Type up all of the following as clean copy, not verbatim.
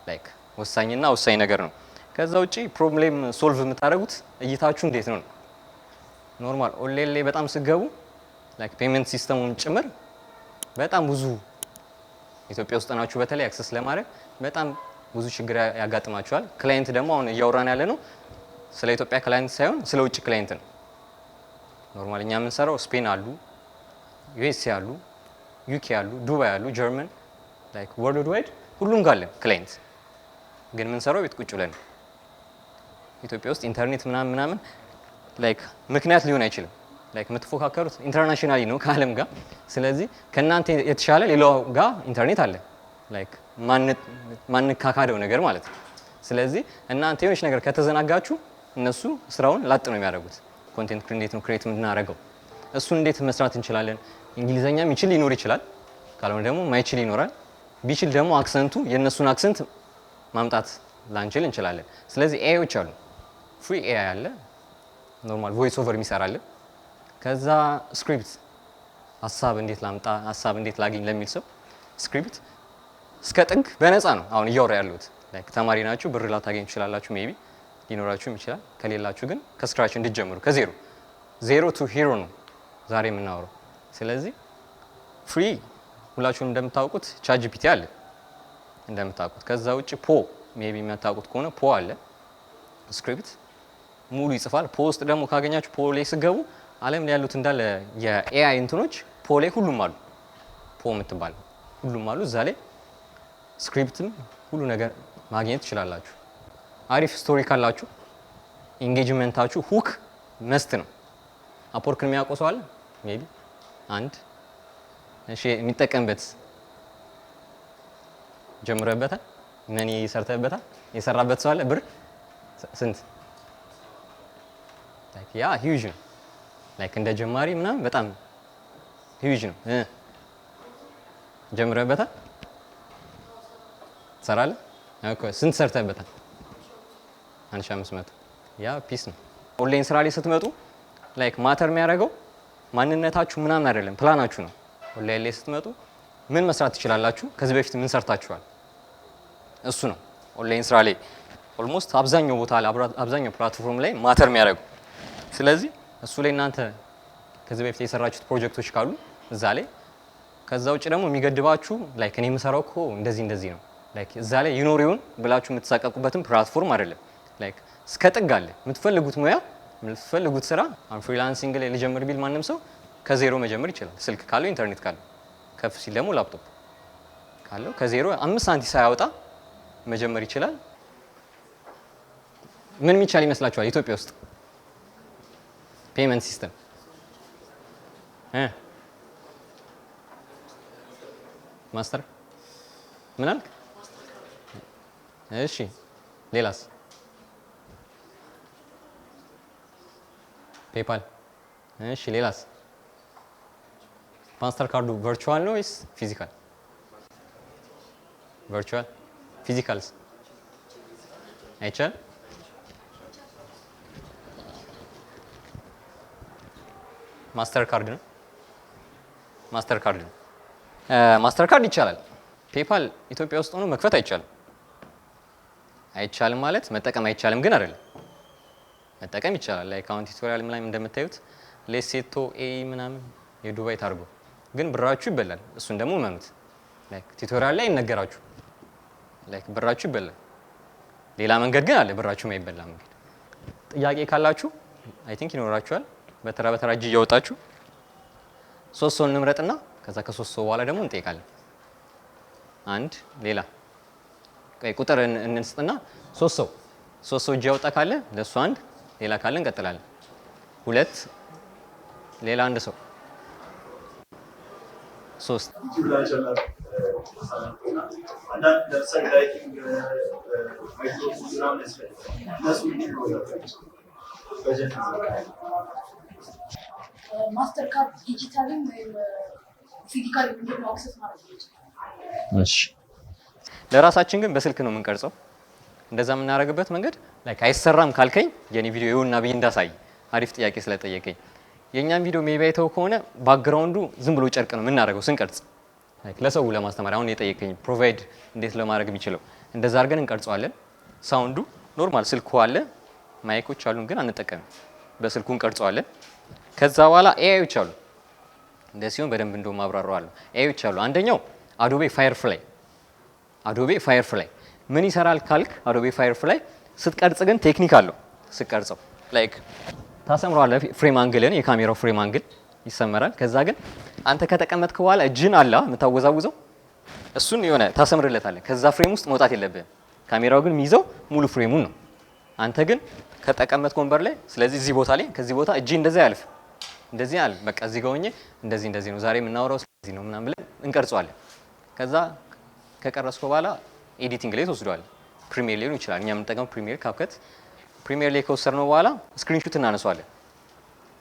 ላይክ ወሳኝና ወሳኝ ነገር ነው። ከዛ ውጪ ፕሮብሌም ሶልቭ የምታደርጉት እይታችሁ እንዴት ነው? ኖርማል ኦንላይን ላይ በጣም ስገቡ ላይክ ፔመንት ሲስተሙን ጭምር በጣም ብዙ ኢትዮጵያ ውስጥ ናችሁ በተለይ አክሰስ ለማድረግ በጣም ብዙ ችግር ያጋጥማችኋል። ክላይንት ደግሞ አሁን እያወራን ያለ ነው ስለ ኢትዮጵያ ክላይንት ሳይሆን ስለ ውጭ ክላይንት ነው። ኖርማል እኛ የምንሰራው ስፔን አሉ፣ ዩኤስኤ አሉ፣ ዩኬ አሉ፣ ዱባይ አሉ፣ ጀርመን ላይክ ወርልድ ዋይድ ሁሉም ጋር አለን ክላይንት። ግን የምንሰራው ቤት ቁጭ ብለን ኢትዮጵያ ውስጥ ኢንተርኔት ምናምን ላይክ ምክንያት ሊሆን አይችልም። ላይክ የምትፎካከሩት ኢንተርናሽናሊ ነው ከዓለም ጋር። ስለዚህ ከእናንተ የተሻለ ሌላው ጋር ኢንተርኔት አለ ላይክ ማንካካደው ነገር ማለት ነው። ስለዚህ እናንተ የሆነች ነገር ከተዘናጋችሁ እነሱ ስራውን ላጥ ነው የሚያደርጉት። ኮንቴንት እንዴት ነው ክሬት የምናደርገው፣ እሱን እንዴት መስራት እንችላለን። እንግሊዘኛ የሚችል ሊኖር ይችላል፣ ካልሆነ ደግሞ ማይችል ይኖራል። ቢችል ደግሞ አክሰንቱ የእነሱን አክሰንት ማምጣት ላንችል እንችላለን። ስለዚህ ኤአይዎች አሉ፣ ፍሪ ኤአይ አለ፣ ኖርማል ቮይስ ኦቨር የሚሰራልን። ከዛ ስክሪፕት ሀሳብ እንዴት ላምጣ፣ ሀሳብ እንዴት ላገኝ ለሚል ሰው ስክሪፕት እስከ ጥግ በነፃ ነው አሁን እያወራ ያለሁት። ላይክ ተማሪ ናችሁ፣ ብር ላታገኙ ትችላላችሁ፣ ሜቢ ሊኖራችሁም ይችላል። ከሌላችሁ ግን ከስክራች እንድትጀምሩ ዜሮ ቱ ሂሮ ነው ዛሬ የምናወራው። ስለዚህ ፍሪ ሁላችሁም እንደምታውቁት ቻት ጂፒቲ አለ እንደምታውቁት። ከዛ ውጭ ሜቢ የምታውቁት ከሆነ አለ ስክሪፕት ሙሉ ይጽፋል። ውስጥ ደግሞ ካገኛችሁ ላይ ስገቡ ዓለም ላይ ያሉት እንዳለ የኤአይ እንትኖች ላይ ሁሉም አሉ። የምትባል ሁሉም አሉ እዛ ላይ ስክሪፕትም ሁሉ ነገር ማግኘት ትችላላችሁ። አሪፍ ስቶሪ ካላችሁ ኢንጌጅመንታችሁ ሁክ መስት ነው። አፕወርክን የሚያውቀው ሰው አለ ሜቢ አንድ እሺ የሚጠቀምበት ጀምረበታል? ምን ይሰርተበታል? የሰራበት ሰው አለ? ብር ስንት? ላይክ ያ ሂውጅ ነው። ላይክ እንደ ጀማሪ ምናምን በጣም ሂውጅ ነው። ጀምረበታል? ትሰራለህ? ኦኬ ስንት ሰርተበታል? 1500 ያ ፒስ ነው። ኦንላይን ስራ ላይ ስትመጡ ላይክ ማተር የሚያደርገው ማንነታችሁ ምናምን አይደለም፣ ፕላናችሁ ነው። ኦንላይን ላይ ስትመጡ ምን መስራት ትችላላችሁ፣ ከዚህ በፊት ምን ሰርታችኋል፣ እሱ ነው ኦንላይን ስራ ላይ ኦልሞስት አብዛኛው ቦታ ላይ አብዛኛው ፕላትፎርም ላይ ማተር የሚያደርገው። ስለዚህ እሱ ላይ እናንተ ከዚህ በፊት የሰራችሁት ፕሮጀክቶች ካሉ እዛ ላይ፣ ከዛ ውጭ ደግሞ የሚገድባችሁ ላይክ እኔ የምሰራው እኮ እንደዚህ ነው ላይክ እዛ ላይ ይኖሪውን ብላችሁ የምትሳቀቁበትን ፕላትፎርም አይደለም። ላይክ እስከ ጥግ አለ የምትፈልጉት ሙያ የምትፈልጉት ስራ። ፍሪላንሲንግ ላይ ልጀምር ቢል ማንም ሰው ከዜሮ መጀመር ይችላል። ስልክ ካለው ኢንተርኔት ካለው፣ ከፍ ሲል ደግሞ ላፕቶፕ ካለው ከዜሮ 5 ሳንቲም ሳያወጣ መጀመር ይችላል። ምን የሚቻል ይመስላችኋል ኢትዮጵያ ውስጥ ፔመንት ሲስተም? ማስተር ምን አልክ? እሺ ሌላስ? ፔፓል። እሺ ሌላስ? ማስተር ካርዱ ቨርቹዋል ነው ወይስ ፊዚካል? ቨርቹዋል። ፊዚካልስ አይቻል? ማስተር ካርድ ነው። ማስተር ካርድ ይቻላል። ፔፓል ኢትዮጵያ ውስጥ ሆኖ መክፈት አይቻልም። አይቻልም ማለት መጠቀም አይቻልም ግን አይደለም፣ መጠቀም ይቻላል። ላይ አካውንት ቱቶሪያል ምናምን እንደምታዩት ሌሴቶ ኤ ምናምን የዱባይ ታርጎ ግን ብራችሁ ይበላል። እሱን ደግሞ እመኑት። ላይክ ቱቶሪያል ላይ ይነገራችሁ ላይክ ብራችሁ ይበላል። ሌላ መንገድ ግን አለ ብራችሁ የማይበላ መንገድ። ጥያቄ ካላችሁ አይ ቲንክ ይኖራችኋል። በተራ እጅ እያወጣችሁ 3 ሰው እንምረጥና ከዛ ከ3 ሰው በኋላ ደግሞ እንጠይቃለን። አንድ ሌላ ቁጥር እንስጥና 3 ሰው እጅ ያወጣ ካለ ለሱ አንድ፣ ሌላ ካለ እንቀጥላለን። 2 ሌላ አንድ ሰው 3 ማስተር ካርድ ዲጂታልም ወይም ፊዚካል ነው አክሰስ ማለት ነው። እሺ ለራሳችን ግን በስልክ ነው የምንቀርጸው። እንደዛ የምናደርግበት መንገድ ላይክ አይሰራም ካልከኝ የኔ ቪዲዮ ይሁንና ብዬ እንዳሳይ አሪፍ ጥያቄ ስለጠየቀኝ የኛን ቪዲዮ ሜቢ አይተው ከሆነ ባክግራውንዱ ዝም ብሎ ጨርቅ ነው የምናደርገው ስንቀርጽ። ላይክ ለሰው ለማስተማር አሁን የጠየቀኝ ፕሮቫይድ እንዴት ለማድረግ የሚችለው እንደዛ አድርገን እንቀርጸዋለን። ሳውንዱ ኖርማል ስልኩ አለ፣ ማይኮች አሉን ግን አንጠቀምም። በስልኩ እንቀርጸዋለን። ከዛ በኋላ ኤአይዎች አሉ። እንደዚህ ሲሆን በደንብ እንደውም አብራራዋለሁ። ኤአይዎች አሉ። አንደኛው አዶቤ ፋየርፍላይ። አዶቤ ፋየርፍላይ ምን ይሰራል ካልክ፣ አዶቤ ፋየርፍላይ ስትቀርጽ ግን ቴክኒክ አለው። ስትቀርጸው ላይክ ታሰምረዋለህ። ፍሬም አንግልን የካሜራው ፍሬም አንግል ይሰመራል። ከዛ ግን አንተ ከተቀመጥክ በኋላ እጅን አላ የምታወዛውዘው እሱን የሆነ ታሰምርለታለህ። ከዛ ፍሬም ውስጥ መውጣት የለብህም። ካሜራው ግን የሚይዘው ሙሉ ፍሬሙን ነው። አንተ ግን ከተቀመጥክ ወንበር ላይ፣ ስለዚህ እዚህ ቦታ ላይ ከዚህ ቦታ እጅ እንደዚህ ያልፍ እንደዚህ ያልፍ በቃ እዚህ ጋር ሆኜ እንደዚህ ነው ዛሬ የምናወራው ስለዚህ ነው ምናምን ብለን እንቀርጸዋለን። ከዛ ከቀረጽከው በኋላ ኤዲቲንግ ላይ ትወስደዋለህ። ፕሪሚየር ሊሆን ይችላል። እኛ የምንጠቀመው ፕሪሚየር ካፕከት። ፕሪሚየር ላይ ከወሰድነው በኋላ ስክሪንሾት እናነሳዋለን።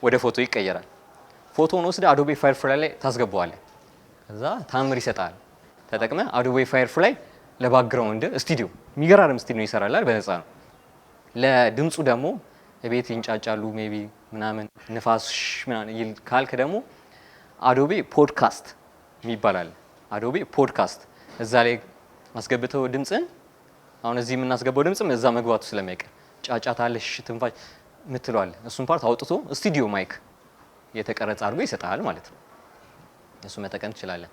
ወደ ፎቶ ይቀየራል። ፎቶውን ወስደህ አዶቤ ፋየርፍላይ ላይ ታስገባዋለህ። ከዛ ታምር ይሰጣል። ተጠቅመህ አዶቤ ፋየርፍላይ ለባክግራውንድ ስቱዲዮ የሚገራርም ስቱዲዮ ይሰራል። በነፃ ነው። ለድምፁ ደግሞ ቤት ይንጫጫሉ ሜቢ ምናምን ንፋስ ምናምን ይል ካልክ ደግሞ አዶቤ ፖድካስት የሚባል አዶቤ ፖድካስት እዛ ላይ ማስገብተው ድምፅን አሁን እዚህ የምናስገባው ድምፅም እዛ መግባቱ ስለማይቀር ጫጫታ አለ ትንፋሽ ምትለዋል። እሱን ፓርት አውጥቶ ስቱዲዮ ማይክ የተቀረጸ አድርጎ ይሰጣል ማለት ነው። እሱ መጠቀም ትችላለህ።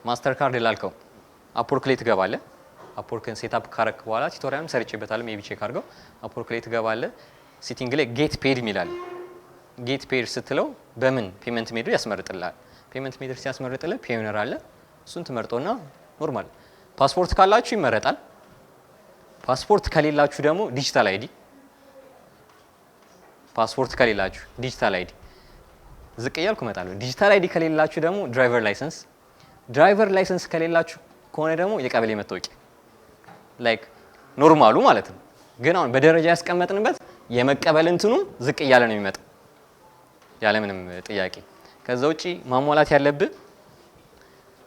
ማስተር ካርድ ላልከው አፕወርክ ላይ ትገባለህ። አፕወርክን ሴትአፕ ካረክ በኋላ ቱቶሪያልም ሰርቼበታል። ሜቢ ቼክ አድርገው። አፕወርክ ላይ ትገባለህ። ሴቲንግ ላይ ጌት ፔድ የሚላል። ጌት ፔድ ስትለው በምን ፔመንት ሜትድ ያስመርጥልሃል። ፔመንት ሜትድ ሲያስመርጥልህ ፔዮነር አለ። እሱን ትመርጦና ኖርማል ፓስፖርት ካላችሁ ይመረጣል። ፓስፖርት ከሌላችሁ ደግሞ ዲጂታል አይዲ። ፓስፖርት ከሌላችሁ ዲጂታል አይዲ ዝቅ እያልኩ እመጣለሁ። ዲጂታል አይዲ ከሌላችሁ ደግሞ ድራይቨር ላይሰንስ። ድራይቨር ላይሰንስ ከሌላችሁ ከሆነ ደግሞ የቀበሌ መታወቂያ ላይክ ኖርማሉ ማለት ነው። ግን አሁን በደረጃ ያስቀመጥንበት የመቀበል እንትኑም ዝቅ እያለ ነው የሚመጣው ያለምንም ጥያቄ። ከዛ ውጪ ማሟላት ያለብህ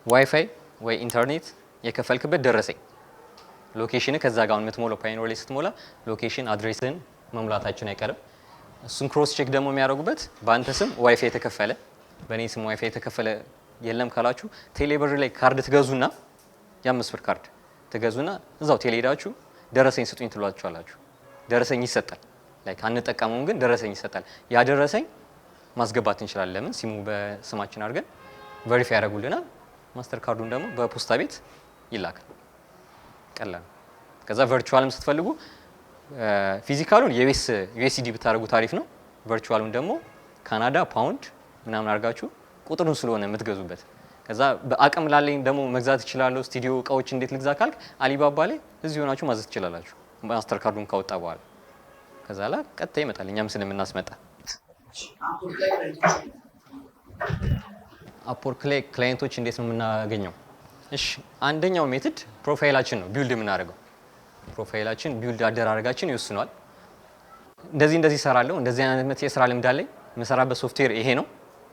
ዋይፋይ ወይ ኢንተርኔት የከፈልክበት ደረሰኝ፣ ሎኬሽን ከዛ ጋር የምትሞላው ፓይኖር ላይ ስትሞላ ሎኬሽን አድሬስን መሙላታችን አይቀርም። እሱን ክሮስ ቼክ ደግሞ የሚያደርጉበት በአንተ ስም ዋይፋይ የተከፈለ በእኔ ስም ዋይፋይ የተከፈለ የለም ካላችሁ ቴሌብር ላይ ካርድ ትገዙና የ5 ብር ካርድ ትገዙና እዛው ቴሌ ሄዳችሁ ደረሰኝ ስጡኝ ትሏቸዋላችሁ። ደረሰኝ ይሰጣል። ላይክ አንጠቀመውም ግን ደረሰኝ ይሰጣል። ያ ደረሰኝ ማስገባት እንችላለን። ለምን ሲሙ በስማችን አድርገን ቬሪፋይ ያደርጉልናል። ማስተር ካርዱን ደግሞ በፖስታ ቤት ይላካል። ቀላል። ከዛ ቨርቹዋልም ስትፈልጉ ፊዚካሉን ዩኤስዲ ብታደርጉ ታሪፍ ነው። ቨርቹዋሉን ደግሞ ካናዳ ፓውንድ ምናምን አድርጋችሁ ቁጥሩን ስለሆነ የምትገዙበት። ከዛ በአቅም ላለኝ ደግሞ መግዛት እችላለሁ። ስቱዲዮ እቃዎች እንዴት ልግዛ ካልክ አሊባባ ላይ እዚህ ሆናችሁ ማዘዝ ትችላላችሁ። ማስተር ካርዱን ካወጣ በኋላ ከዛ ላይ ቀጥታ ይመጣል። እኛም ስለምናስመጣ አፕወርክ ላይ ክላይንቶች እንዴት ነው የምናገኘው? እሺ አንደኛው ሜትድ ፕሮፋይላችን ነው ቢልድ የምናደርገው። ፕሮፋይላችን ቢልድ አደራረጋችን ይወስነዋል። እንደዚህ እሰራለሁ፣ እንደዚህ አይነት የስራ ልምድ አለኝ፣ የምሰራበት ሶፍትዌር ይሄ ነው፣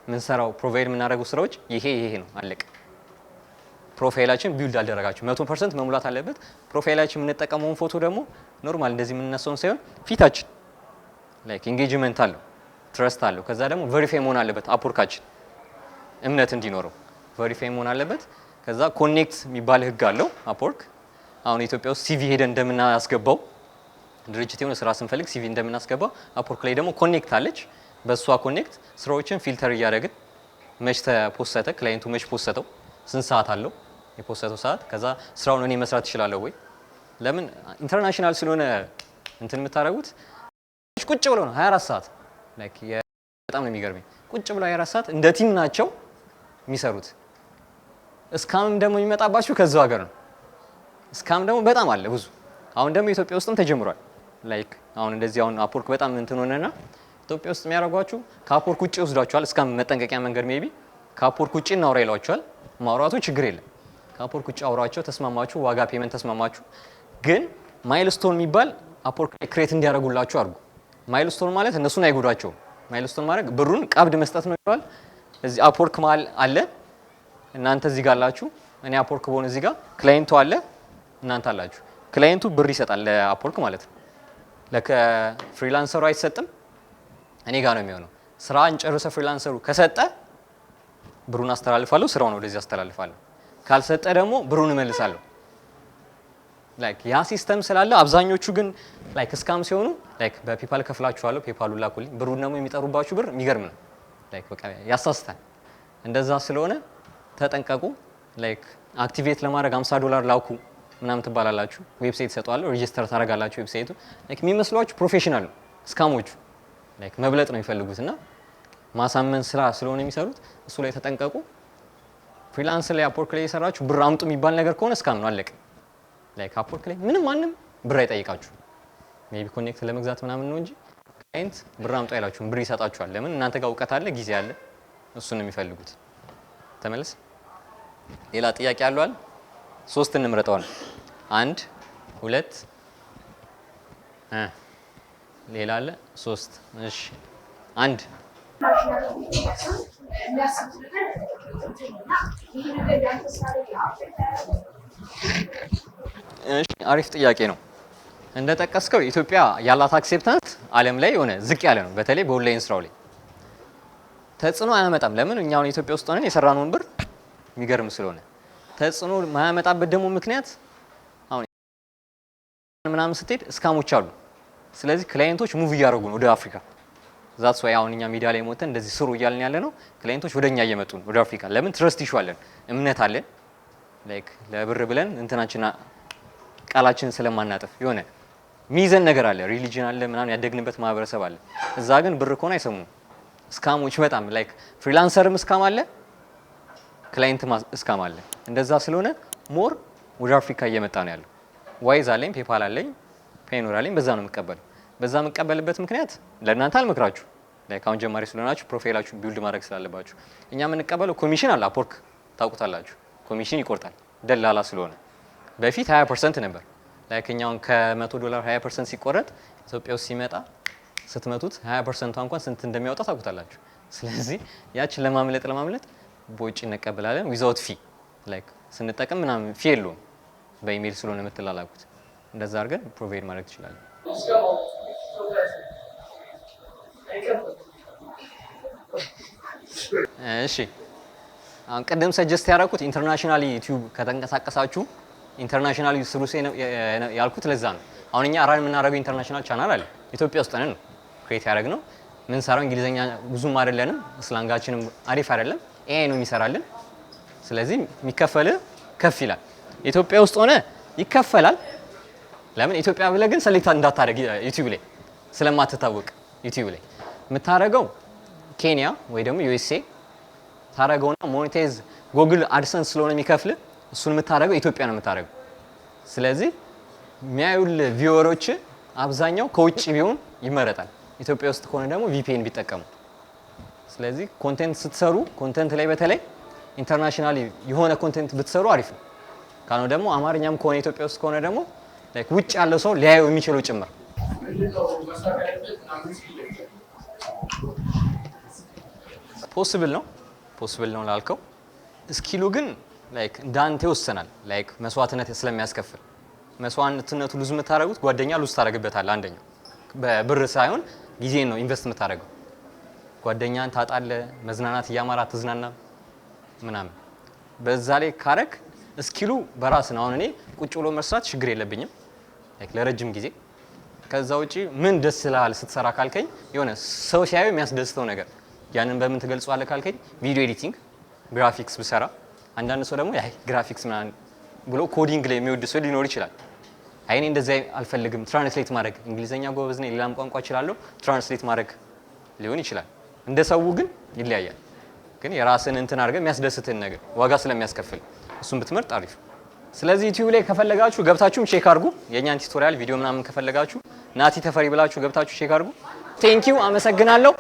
የምንሰራው ፕሮቫይድ የምናደርገው ስራዎች ይሄ ነው፣ አለቀ። ፕሮፋይላችን ቢልድ አደረጋችሁ 100% መሙላት አለበት። ፕሮፋይላችን የምንጠቀመውን ፎቶ ደግሞ ኖርማል እንደዚህ የምንነሳውን ሳይሆን ፊታችን ላይክ ኢንጌጅመንት አለው፣ ትረስት አለው። ከዛ ደግሞ ቬሪፋይ መሆን አለበት። አፕወርካችን እምነት እንዲኖረው ቬሪፋይ መሆን አለበት። ከዛ ኮኔክት የሚባል ህግ አለው አፕወርክ። አሁን ኢትዮጵያ ውስጥ ሲቪ ሄደን እንደምናስገባው ድርጅት የሆነ ስራ ስንፈልግ ሲቪ እንደምናስገባው አፕወርክ ላይ ደግሞ ኮኔክት አለች። በሷ ኮኔክት ስራዎችን ፊልተር እያደረግን መች ተፖሰተ፣ ክላይንቱ መች ፖሰተው፣ ስንት ሰዓት አለው የፖሰተው ሰዓት፣ ከዛ ስራውን እኔ መስራት እችላለሁ ወይ። ለምን ኢንተርናሽናል ስለሆነ እንትን የምታደርጉት ቁጭ ብለው ነው 24 ሰዓት ላይክ በጣም ነው የሚገርመኝ። ቁጭ ብለው 24 ሰዓት እንደ ቲም ናቸው የሚሰሩት። እስካም ደግሞ የሚመጣባችሁ ከዛው ሀገር ነው። እስካም ደግሞ በጣም አለ ብዙ። አሁን ደግሞ ኢትዮጵያ ውስጥም ተጀምሯል። ላይክ አሁን እንደዚህ አሁን አፕወርክ በጣም እንትን ሆነና ኢትዮጵያ ውስጥ የሚያደርጓችሁ ከአፕወርክ ውጪ ይወስዷቸዋል። እስካም መጠንቀቂያ መንገድ ሜቢ ከአፕወርክ ውጪ እናውራ ይሏቸዋል። ማውራቱ ችግር የለም። ከአፕወርክ ውጪ አውራቸው፣ ተስማማችሁ፣ ዋጋ ፔመንት ተስማማችሁ። ግን ማይልስቶን የሚባል አፕወርክ ላይ ክሬት እንዲያደርጉላችሁ አድርጉ። ማይልስቶን ማለት እነሱን አይጎዳቸውም። ማይልስቶን ማለት ብሩን ቀብድ መስጠት ነው ይባላል። እዚህ አፕወርክ መሀል አለ፣ እናንተ እዚህ ጋር አላችሁ። እኔ አፕወርክ በሆነ እዚህ ጋር ክላይንቱ አለ፣ እናንተ አላችሁ። ክላይንቱ ብር ይሰጣል ለአፕወርክ ማለት ነው። ለፍሪላንሰሩ አይሰጥም፣ እኔ ጋር ነው የሚሆነው። ስራ እንጨርሰ ፍሪላንሰሩ ከሰጠ ብሩን አስተላልፋለሁ፣ ስራውን ወደዚህ አስተላልፋለሁ። ካልሰጠ ደግሞ ብሩን እመልሳለሁ። ላይክ ያ ሲስተም ስላለ አብዛኞቹ ግን ላይክ ስካም ሲሆኑ ላይክ በፔፓል ከፍላችኋለሁ ፔፓሉ ላኩልኝ ብሩን ደግሞ የሚጠሩባችሁ ብር የሚገርም ነው። ላይክ በቃ ያሳስታል። እንደዛ ስለሆነ ተጠንቀቁ። ላይክ አክቲቬት ለማድረግ $50 ላኩ ምናምን ትባላላችሁ። ዌብሳይት ሰጧለሁ ሬጂስተር ታደርጋላችሁ። ዌብሳይቱ ላይክ የሚመስሏችሁ ፕሮፌሽናል ነው። ስካሞቹ ላይክ መብለጥ ነው የሚፈልጉት እና ማሳመን ስራ ስለሆነ የሚሰሩት እሱ ላይ ተጠንቀቁ። ፍሪላንስ ላይ አፕወርክ ላይ የሰራችሁ ብር አምጡ የሚባል ነገር ከሆነ ስካም ነው አለቀ። ላይክ አፕወርክ ላይ ምንም ማንም ብር አይጠይቃችሁ። ሜቢ ኮኔክት ለመግዛት ምናምን ነው እንጂ ክላይንት ብር አምጡ አይላችሁም። ብር ይሰጣችኋል። ለምን? እናንተ ጋር እውቀት አለ፣ ጊዜ አለ። እሱን ነው የሚፈልጉት። ተመለስ። ሌላ ጥያቄ አለዋል? 3 እንምረጠዋል። 1 2 ሌላ አለ 3 እሺ 1 እሺ አሪፍ ጥያቄ ነው። እንደጠቀስከው ኢትዮጵያ ያላት አክሴፕታንስ ዓለም ላይ የሆነ ዝቅ ያለ ነው። በተለይ በኦንላይን ስራው ላይ ተጽዕኖ አያመጣም። ለምን? እኛ አሁን ኢትዮጵያ ውስጥ ሆነን የሰራነውን ብር የሚገርም ስለሆነ ተጽዕኖ ማያመጣበት ደግሞ ምክንያት አሁን ምናምን ስትሄድ እስካሞች አሉ። ስለዚህ ክላይንቶች ሙቭ እያደረጉ ነው ወደ አፍሪካ። ዛትስ ዋይ አሁን እኛ ሚዲያ ላይ ሞተን እንደዚህ ስሩ እያልን ያለ ነው። ክላይንቶች ወደኛ እየመጡ ነው ወደ አፍሪካ። ለምን? ትረስት ኢሹ አለን፣ እምነት አለን። ላይክ ለብር ብለን እንትናችን ቃላችንን ስለማናጠፍ የሆነ ሚዘን ነገር አለ፣ ሪሊጅን አለ፣ ምናምን ያደግንበት ማህበረሰብ አለ። እዛ ግን ብር ከሆነ አይሰሙም። ስካሞች በጣም ላይክ ፍሪላንሰርም ስካም አለ፣ ክላይንት ስካም አለ። እንደዛ ስለሆነ ሞር ወደ አፍሪካ እየመጣ ነው ያለው። ዋይዝ አለኝ፣ ፔፓል አለኝ፣ ፔይኖር አለኝ። በዛ ነው የምቀበለው። በዛ የምቀበልበት ምክንያት ለእናንተ አልመክራችሁ። ላይክ አሁን ጀማሪ ስለሆናችሁ ፕሮፋይላችሁ ቢልድ ማድረግ ስላለባችሁ እኛ የምንቀበለው ኮሚሽን አለ። አፕወርክ ታውቁታላችሁ፣ ኮሚሽን ይቆርጣል ደላላ ስለሆነ። በፊት 20% ነበር። ላይክ እኛውን $100 20% ሲቆረጥ ኢትዮጵያ ውስጥ ሲመጣ ስትመቱት 20% እንኳን ስንት እንደሚያወጣ ታውቁታላችሁ። ስለዚህ ያችን ለማምለጥ በውጭ እንቀበላለን ዊዛውት ፊ። ላይክ ስንጠቀም ምናምን ፊ የለውም። በኢሜል ስለሆነ የምትላላኩት እንደዛ አድርገን ፕሮቫይድ ማድረግ ትችላለን። እሺ አሁን ቅድም ሰጀስት ያደረኩት ኢንተርናሽናሊ ዩቲዩብ ከተንቀሳቀሳችሁ ኢንተርናሽናሊ ስሩ ያልኩት ለዛ ነው። አሁን እኛ ራን የምናደርገው ኢንተርናሽናል ቻናል አለ። ኢትዮጵያ ውስጥ ነን ክሬት ያደረግነው። ምን ሰራው እንግሊዘኛ ብዙም አይደለንም፣ ስላንጋችንም አሪፍ አይደለም። ኤአይ ነው የሚሰራልን። ስለዚህ የሚከፈል ከፍ ይላል። ኢትዮጵያ ውስጥ ሆነ ይከፈላል። ለምን? ኢትዮጵያ ብለህ ግን ሰሌክት እንዳታደርግ ዩቲዩብ ላይ ስለማትታወቅ ዩቲዩብ ላይ የምታደርገው ኬንያ ወይ ደግሞ ዩኤስኤ ታደርገውና ሞኔታይዝ ጉግል አድሰንስ ስለሆነ የሚከፍል እሱን የምታደርገው ኢትዮጵያ ነው የምታደርገው። ስለዚህ የሚያዩል ቪወሮች አብዛኛው ከውጭ ቢሆን ይመረጣል። ኢትዮጵያ ውስጥ ከሆነ ደግሞ ቪፒኤን ቢጠቀሙ። ስለዚህ ኮንቴንት ስትሰሩ ኮንቴንት ላይ በተለይ ኢንተርናሽናል የሆነ ኮንቴንት ብትሰሩ አሪፍ ነው። ካልሆነ ደግሞ አማርኛም ከሆነ ኢትዮጵያ ውስጥ ከሆነ ደግሞ ላይክ ውጭ ያለው ሰው ሊያየው የሚችለው ጭምር ፖሲብል ነው ላልከው ስኪሉ ግን ላይክ እንዳንተ ይወሰናል። ላይክ መስዋዕትነት ስለሚያስከፍል መስዋዕትነቱ ሉዝ የምታደርጉት ጓደኛ ሉዝ ታደርግበታል። አንደኛው በብር ሳይሆን ጊዜ ነው ኢንቨስት የምታደርገው። ጓደኛን ታጣለ፣ መዝናናት እያማራ ትዝናና ምናምን። በዛ ላይ ካረክ ስኪሉ በራስ ነው። አሁን እኔ ቁጭ ብሎ መስራት ችግር የለብኝም ላይክ ለረጅም ጊዜ። ከዛ ውጪ ምን ደስ ይላል ስትሰራ ካልከኝ የሆነ ሰው ሲያዩ የሚያስደስተው ነገር ያንን በምን ትገልጸዋለህ ካልከኝ ቪዲዮ ኤዲቲንግ፣ ግራፊክስ ብሰራ። አንዳንድ ሰው ደግሞ ያይ ግራፊክስ ምናምን ብሎ ኮዲንግ ላይ የሚወድ ሰው ሊኖር ይችላል። አይ እኔ እንደዛ አልፈልግም፣ ትራንስሌት ማድረግ እንግሊዘኛ ጎበዝ ነኝ፣ ሌላም ቋንቋ እችላለሁ፣ ትራንስሌት ማድረግ ሊሆን ይችላል። እንደ ሰው ግን ይለያያል። ግን የራስን እንትን አድርገህ የሚያስደስትህን ነገር ዋጋ ስለሚያስከፍል እሱን ብትመርጥ አሪፍ። ስለዚህ ዩቲዩብ ላይ ከፈለጋችሁ ገብታችሁም ቼክ አድርጉ። የኛን ቱቶሪያል ቪዲዮ ምናምን ከፈለጋችሁ ናቲ ተፈሪ ብላችሁ ገብታችሁ ቼክ አድርጉ። ቴንኪው፣ አመሰግናለሁ።